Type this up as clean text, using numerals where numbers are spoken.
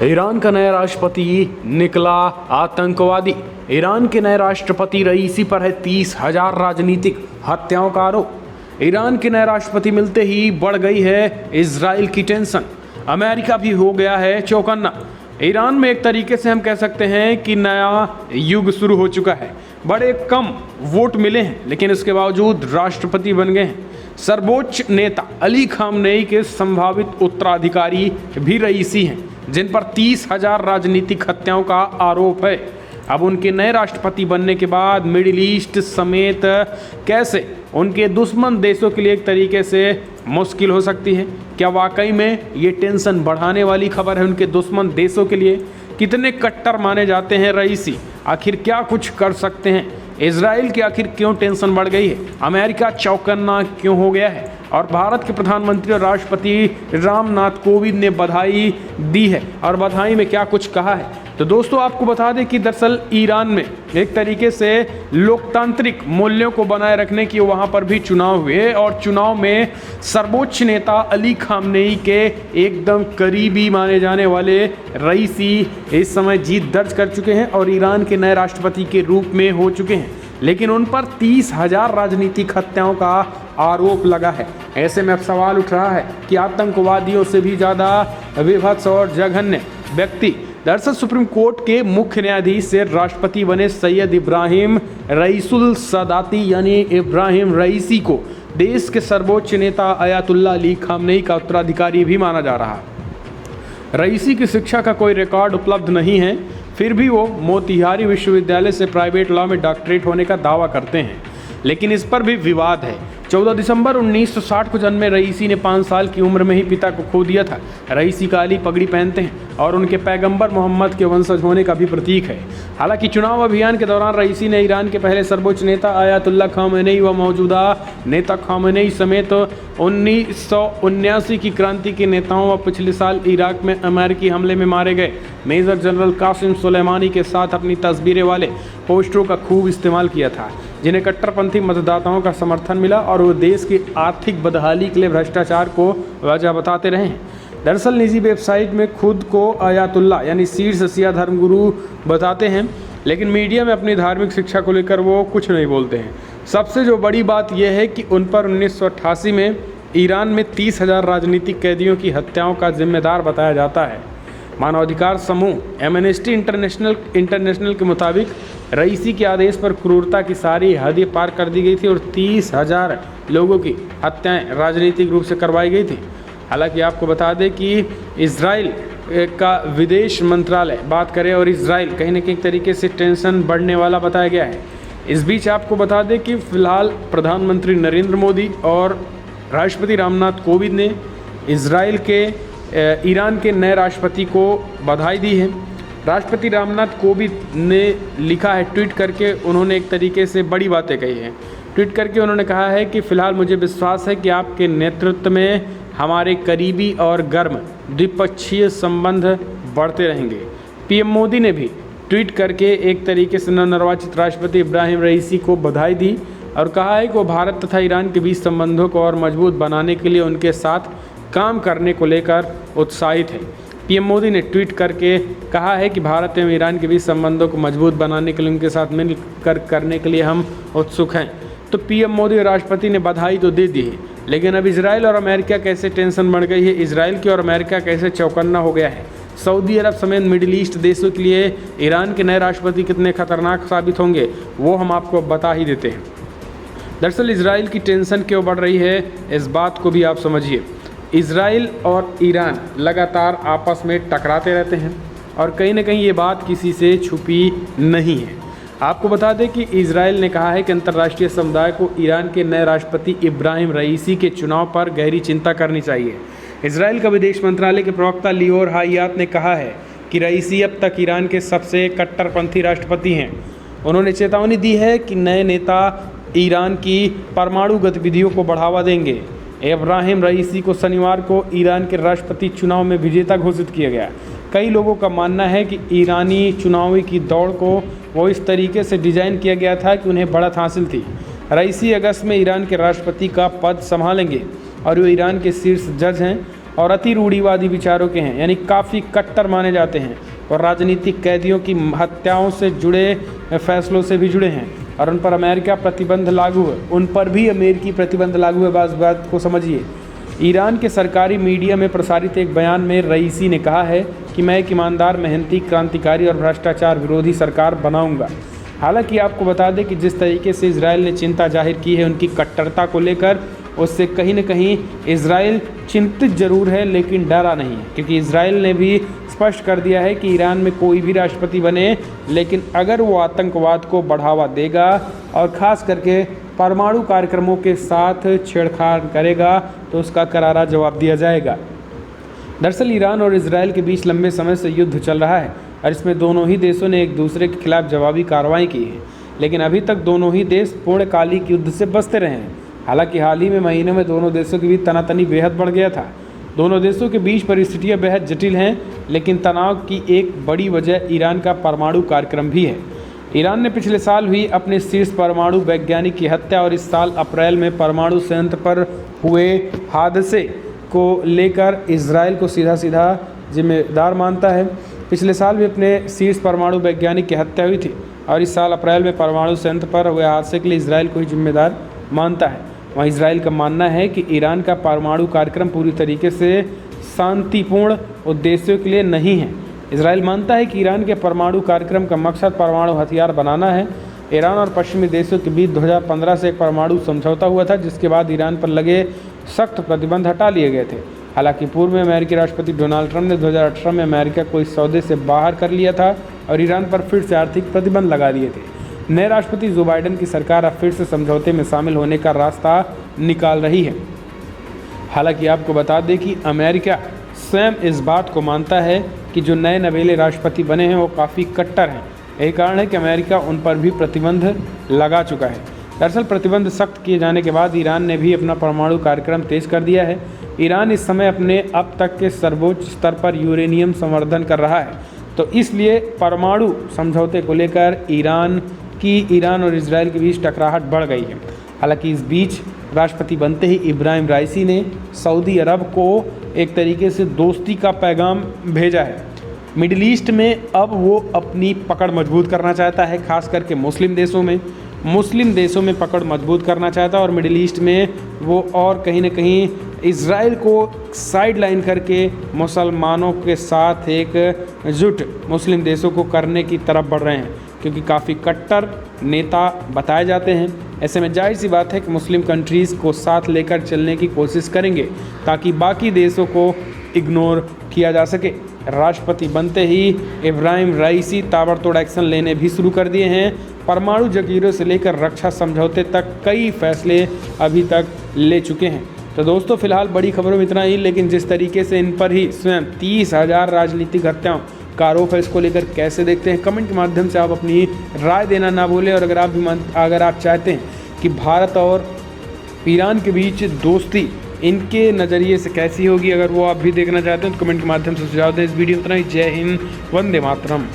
Iran का नया राष्ट्रपति निकला आतंकवादी। ईरान के नए राष्ट्रपति रईसी पर है 30,000 राजनीतिक हत्याओं का आरोप। ईरान के नए राष्ट्रपति मिलते ही बढ़ गई है इजराइल की टेंशन। अमेरिका भी हो गया है चौकन्ना। ईरान में एक तरीके से हम कह सकते हैं कि नया युग शुरू हो चुका है। बड़े कम वोट मिले हैं, लेकिन इसके बावजूद राष्ट्रपति बन गए हैं। सर्वोच्च नेता अली खामनेई के संभावित उत्तराधिकारी भी रईसी हैं, जिन पर 30,000 राजनीतिक हत्याओं का आरोप है। अब उनके नए राष्ट्रपति बनने के बाद मिडिल ईस्ट समेत कैसे उनके दुश्मन देशों के लिए एक तरीके से मुश्किल हो सकती है। क्या वाकई में ये टेंशन बढ़ाने वाली खबर है उनके दुश्मन देशों के लिए? कितने कट्टर माने जाते हैं रईसी? आखिर क्या कुछ कर सकते हैं? इजराइल की आखिर क्यों टेंशन बढ़ गई है? अमेरिका चौकन्ना क्यों हो गया है? और भारत के प्रधानमंत्री और राष्ट्रपति रामनाथ कोविंद ने बधाई दी है, और बधाई में क्या कुछ कहा है। तो दोस्तों, आपको बता दें कि दरअसल ईरान में एक तरीके से लोकतांत्रिक मूल्यों को बनाए रखने की वहाँ पर भी चुनाव हुए, और चुनाव में सर्वोच्च नेता अली खामनेई के एकदम करीबी माने जाने वाले रईसी इस समय जीत दर्ज कर चुके हैं और ईरान के नए राष्ट्रपति के रूप में हो चुके हैं। लेकिन उन पर 30,000 राजनीतिक हत्याओं का आरोप लगा है। ऐसे में अब सवाल उठ रहा है कि आतंकवादियों से भी ज़्यादा विभत्स और जघन्य व्यक्ति दरअसल सुप्रीम कोर्ट के मुख्य न्यायाधीश से राष्ट्रपति बने सैयद इब्राहिम रईसुल सादाती यानी इब्राहिम रईसी को देश के सर्वोच्च नेता अयातुल्ला अली खामनेई का उत्तराधिकारी भी माना जा रहा है। रईसी की शिक्षा का कोई रिकॉर्ड उपलब्ध नहीं है, फिर भी वो मोतिहारी विश्वविद्यालय से प्राइवेट लॉ में डॉक्टरेट होने का दावा करते हैं। लेकिन इस पर भी विवाद है। 14 दिसंबर 1960 को जन्मे रईसी ने 5 साल की उम्र में ही पिता को खो दिया था। रईसी काली पगड़ी पहनते हैं और उनके पैगंबर मोहम्मद के वंशज होने का भी प्रतीक है। हालांकि चुनाव अभियान के दौरान रईसी ने ईरान के पहले सर्वोच्च नेता अयातुल्ला खामेनेई व मौजूदा नेता खामेनेई समेत 1979 की क्रांति के नेताओं व पिछले साल इराक में अमेरिकी हमले में मारे गए मेजर जनरल कासिम सुलेमानी के साथ अपनी तस्वीरें वाले पोस्टरों का खूब इस्तेमाल किया था, जिन्हें कट्टरपंथी मतदाताओं का समर्थन मिला और वो देश की आर्थिक बदहाली के लिए भ्रष्टाचार को वजह बताते रहे हैं। दरअसल निजी वेबसाइट में खुद को अयातुल्ला यानी शीर्ष शिया धर्मगुरु बताते हैं, लेकिन मीडिया में अपनी धार्मिक शिक्षा को लेकर वो कुछ नहीं बोलते हैं। सबसे जो बड़ी बात यह है कि उन पर 1988 में ईरान में 30,000 राजनीतिक कैदियों की हत्याओं का जिम्मेदार बताया जाता है। मानवाधिकार समूह एमनेस्टी इंटरनेशनल के मुताबिक रईसी के आदेश पर क्रूरता की सारी हदें पार कर दी गई थी और 30,000 लोगों की हत्याएं राजनीतिक रूप से करवाई गई थी। हालांकि आपको बता दें कि इजराइल का विदेश मंत्रालय बात करे और इजराइल कहीं न कहीं तरीके से टेंशन बढ़ने वाला बताया गया है। इस बीच आपको बता दें कि फिलहाल प्रधानमंत्री नरेंद्र मोदी और राष्ट्रपति रामनाथ कोविंद ने इजराइल के ईरान के नए राष्ट्रपति को बधाई दी है। राष्ट्रपति रामनाथ कोविंद ने लिखा है ट्वीट करके, उन्होंने एक तरीके से बड़ी बातें कही हैं। ट्वीट करके उन्होंने कहा है कि फ़िलहाल मुझे विश्वास है कि आपके नेतृत्व में हमारे करीबी और गर्म द्विपक्षीय संबंध बढ़ते रहेंगे। पीएम मोदी ने भी ट्वीट करके एक तरीके से नवनिर्वाचित राष्ट्रपति इब्राहिम रईसी को बधाई दी और कहा है कि वो भारत तथा ईरान के बीच संबंधों को और मजबूत बनाने के लिए उनके साथ काम करने को लेकर उत्साहित है। पीएम मोदी ने ट्वीट करके कहा है कि भारत एवं ईरान के बीच संबंधों को मजबूत बनाने के लिए उनके साथ मिलकर करने के लिए हम उत्सुक हैं। तो पीएम मोदी और राष्ट्रपति ने बधाई तो दे दी है, लेकिन अब इजराइल और अमेरिका कैसे टेंशन बढ़ गई है, इजराइल की और अमेरिका कैसे चौकन्ना हो गया है। सऊदी अरब समेत मिडिल ईस्ट देशों के लिए ईरान के नए राष्ट्रपति कितने खतरनाक साबित होंगे, वो हम आपको बता ही देते हैं। दरअसल इजराइल की टेंशन क्यों बढ़ रही है, इस बात को भी आप समझिए। इजराइल और ईरान लगातार आपस में टकराते रहते हैं और कहीं ना कहीं ये बात किसी से छुपी नहीं है। आपको बता दें कि इजराइल ने कहा है कि अंतर्राष्ट्रीय समुदाय को ईरान के नए राष्ट्रपति इब्राहिम रईसी के चुनाव पर गहरी चिंता करनी चाहिए। इजराइल का विदेश मंत्रालय के प्रवक्ता लियोर हायात ने कहा है कि रईसी अब तक ईरान के सबसे कट्टरपंथी राष्ट्रपति हैं। उन्होंने चेतावनी दी है कि नए नेता ईरान की परमाणु गतिविधियों को बढ़ावा देंगे। इब्राहिम रईसी को शनिवार को ईरान के राष्ट्रपति चुनाव में विजेता घोषित किया गया। कई लोगों का मानना है कि ईरानी चुनावी की दौड़ को वो इस तरीके से डिज़ाइन किया गया था कि उन्हें बढ़त हासिल थी। रईसी अगस्त में ईरान के राष्ट्रपति का पद संभालेंगे और वो ईरान के शीर्ष जज हैं। और अति रूढ़िवादी विचारों के हैं, यानी काफ़ी कट्टर माने जाते हैं और राजनीतिक कैदियों की हत्याओं से जुड़े फैसलों से भी जुड़े हैं और उन पर अमेरिका प्रतिबंध लागू है, उन पर भी अमेरिकी प्रतिबंध लागू है। बात को समझिए। ईरान के सरकारी मीडिया में प्रसारित एक बयान में रईसी ने कहा है कि मैं एक ईमानदार, मेहनती, क्रांतिकारी और भ्रष्टाचार विरोधी सरकार बनाऊंगा। हालांकि आपको बता दें कि जिस तरीके से इजराइल ने चिंता जाहिर की है उनकी कट्टरता को लेकर, उससे कहीं न कहीं इजराइल चिंतित जरूर है लेकिन डरा नहीं है, क्योंकि इजराइल ने भी स्पष्ट कर दिया है कि ईरान में कोई भी राष्ट्रपति बने, लेकिन अगर वो आतंकवाद को बढ़ावा देगा और ख़ास करके परमाणु कार्यक्रमों के साथ छेड़छाड़ करेगा तो उसका करारा जवाब दिया जाएगा। दरअसल ईरान और इजराइल के बीच लंबे समय से युद्ध चल रहा है और इसमें दोनों ही देशों ने एक दूसरे के खिलाफ जवाबी कार्रवाई की है, लेकिन अभी तक दोनों ही देश पूर्णकालिक युद्ध से बचते रहे हैं। हालांकि हाल ही में महीनों में दोनों देशों के बीच तनातनी बेहद बढ़ गया था। दोनों देशों के बीच परिस्थितियां बेहद जटिल हैं, लेकिन तनाव की एक बड़ी वजह ईरान का परमाणु कार्यक्रम भी है। ईरान ने पिछले साल हुई अपने शीर्ष परमाणु वैज्ञानिक की हत्या और इस साल अप्रैल में परमाणु संयंत्र पर हुए हादसे को लेकर इजराइल को सीधा जिम्मेदार मानता है। पिछले साल भी अपने शीर्ष परमाणु वैज्ञानिक की हत्या हुई थी और इस साल अप्रैल में परमाणु संयंत्र पर हुए हादसे के लिए इजराइल को ही जिम्मेदार मानता है। वहाँ इजराइल का मानना है कि ईरान का परमाणु कार्यक्रम पूरी तरीके से शांतिपूर्ण उद्देश्यों के लिए नहीं है। इजराइल मानता है कि ईरान के परमाणु कार्यक्रम का मकसद परमाणु हथियार बनाना है। ईरान और पश्चिमी देशों के बीच 2015 से एक परमाणु समझौता हुआ था, जिसके बाद ईरान पर लगे सख्त प्रतिबंध हटा लिए गए थे। हालांकि पूर्व में अमेरिकी राष्ट्रपति डोनाल्ड ट्रंप ने 2018 में अमेरिका को इस सौदे से बाहर कर लिया था और ईरान पर फिर से आर्थिक प्रतिबंध लगा दिए थे। नए राष्ट्रपति जो बाइडेन की सरकार अब फिर से समझौते में शामिल होने का रास्ता निकाल रही है। हालांकि आपको बता दें कि अमेरिका स्वयं इस बात को मानता है कि जो नए नवेले राष्ट्रपति बने हैं वो काफ़ी कट्टर हैं। यही कारण है कि अमेरिका उन पर भी प्रतिबंध लगा चुका है। दरअसल प्रतिबंध सख्त किए जाने के बाद ईरान ने भी अपना परमाणु कार्यक्रम तेज कर दिया है। ईरान इस समय अपने अब तक के सर्वोच्च स्तर पर यूरेनियम संवर्धन कर रहा है, तो इसलिए परमाणु समझौते को लेकर ईरान और इजराइल के बीच टकराहट बढ़ गई है। हालांकि इस बीच राष्ट्रपति बनते ही इब्राहिम राइसी ने सऊदी अरब को एक तरीके से दोस्ती का पैगाम भेजा है। मिडिल ईस्ट में अब वो अपनी पकड़ मजबूत करना चाहता है, खास करके मुस्लिम देशों में पकड़ मजबूत करना चाहता है और मिडिल ईस्ट में वो और कहीं ना कहीं इजराइल को साइड लाइन करके मुसलमानों के साथ एकजुट मुस्लिम देशों को करने की तरफ बढ़ रहे हैं, क्योंकि काफ़ी कट्टर नेता बताए जाते हैं। ऐसे में जाहिर सी बात है कि मुस्लिम कंट्रीज़ को साथ लेकर चलने की कोशिश करेंगे ताकि बाकी देशों को इग्नोर किया जा सके। राष्ट्रपति बनते ही इब्राहिम राइसी ताबड़तोड़ एक्शन लेने भी शुरू कर दिए हैं। परमाणु जगीरों से लेकर रक्षा समझौते तक कई फैसले अभी तक ले चुके हैं। तो दोस्तों फिलहाल बड़ी खबरों में इतना ही, लेकिन जिस तरीके से इन पर ही स्वयं 30,000 राजनीतिक हत्याओं का आरोप है, इसको लेकर कैसे देखते हैं, कमेंट के माध्यम से आप अपनी राय देना ना भूलें। और अगर आप चाहते हैं कि भारत और ईरान के बीच दोस्ती इनके नज़रिए से कैसी होगी, अगर वो आप भी देखना चाहते हैं तो कमेंट के माध्यम से सुझाव दें। इस वीडियो में इतना ही। जय हिंद, वंदे मातरम।